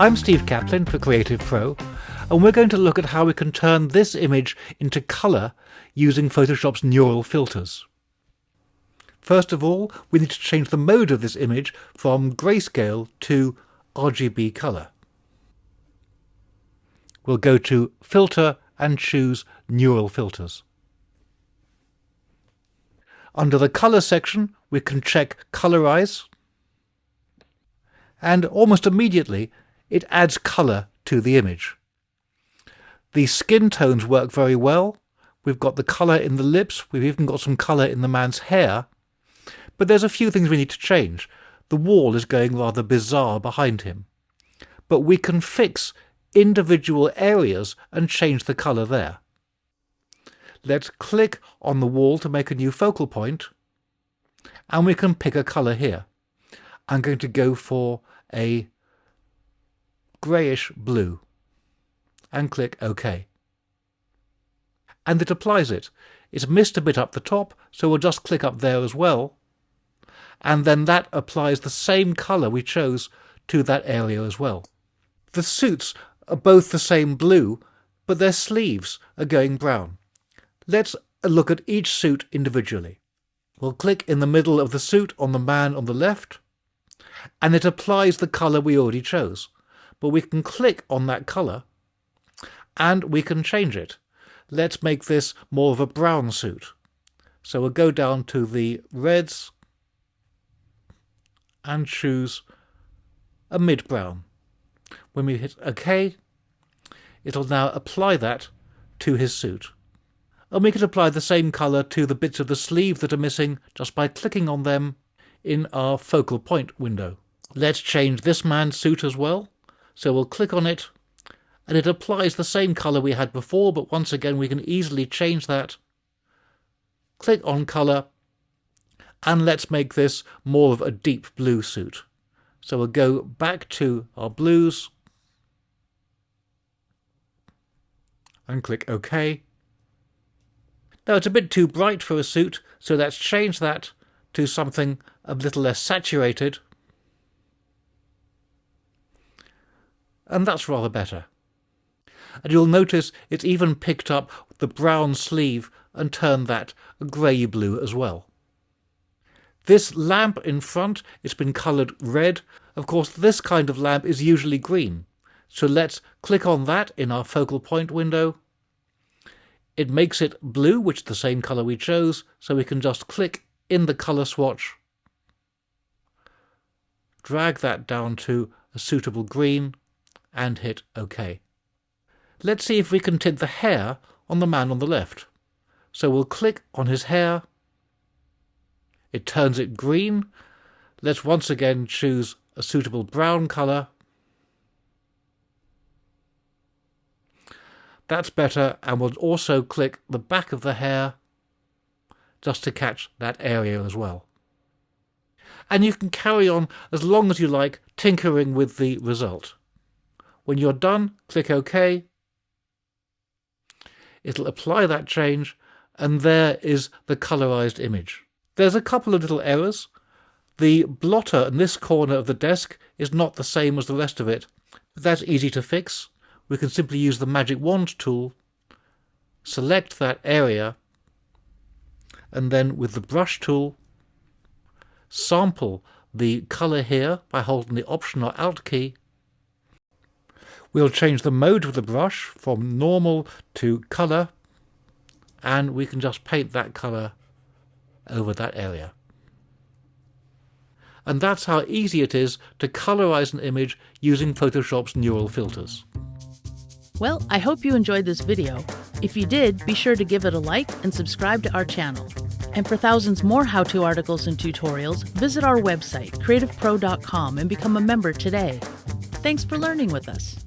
I'm Steve Caplin for CreativePro, and we're going to look at how we can turn this image into colour using Photoshop's neural filters. First of all, we need to change the mode of this image from grayscale to RGB colour. We'll go to Filter and choose Neural Filters. Under the Colour section, we can check Colorize, and almost immediately it adds colour to the image. The skin tones work very well. We've got the colour in the lips, we've even got some colour in the man's hair, but there's a few things we need to change. The wall is going rather bizarre behind him, but we can fix individual areas and change the colour there. Let's click on the wall to make a new focal point, and we can pick a colour here. I'm going to go for a greyish blue and click OK. And it applies it. It's missed a bit up the top, so we'll just click up there as well, and then that applies the same colour we chose to that area as well. The suits are both the same blue, but their sleeves are going brown. Let's look at each suit individually. We'll click in the middle of the suit on the man on the left, and it applies the colour we already chose. But we can click on that colour and we can change it. Let's make this more of a brown suit. So we'll go down to the reds and choose a mid-brown. When we hit OK, it'll now apply that to his suit. And we can apply the same colour to the bits of the sleeve that are missing just by clicking on them in our focal point window. Let's change this man's suit as well. So we'll click on it, and it applies the same colour we had before, but once again we can easily change that. Click on colour, and let's make this more of a deep blue suit. So we'll go back to our blues and click OK. Now it's a bit too bright for a suit, so let's change that to something a little less saturated. And that's rather better. And you'll notice it's even picked up the brown sleeve and turned that a grey blue as well. This lamp in front, it's been coloured red. Of course, this kind of lamp is usually green. So let's click on that in our focal point window. It makes it blue, which is the same colour we chose, so we can just click in the colour swatch, drag that down to a suitable green, and hit OK. Let's see if we can tint the hair on the man on the left. So we'll click on his hair. It turns it green. Let's once again choose a suitable brown colour. That's better, and we'll also click the back of the hair just to catch that area as well. And you can carry on as long as you like tinkering with the result. When you're done, click OK. It'll apply that change, and there is the colorized image. There's a couple of little errors. The blotter in this corner of the desk is not the same as the rest of it, but that's easy to fix. We can simply use the magic wand tool, select that area, and then with the brush tool, sample the colour here by holding the Option or Alt key. We'll change the mode of the brush from normal to colour, and we can just paint that colour over that area. And that's how easy it is to colorize an image using Photoshop's neural filters. Well, I hope you enjoyed this video. If you did, be sure to give it a like and subscribe to our channel. And for thousands more how-to articles and tutorials, visit our website, creativepro.com, and become a member today. Thanks for learning with us.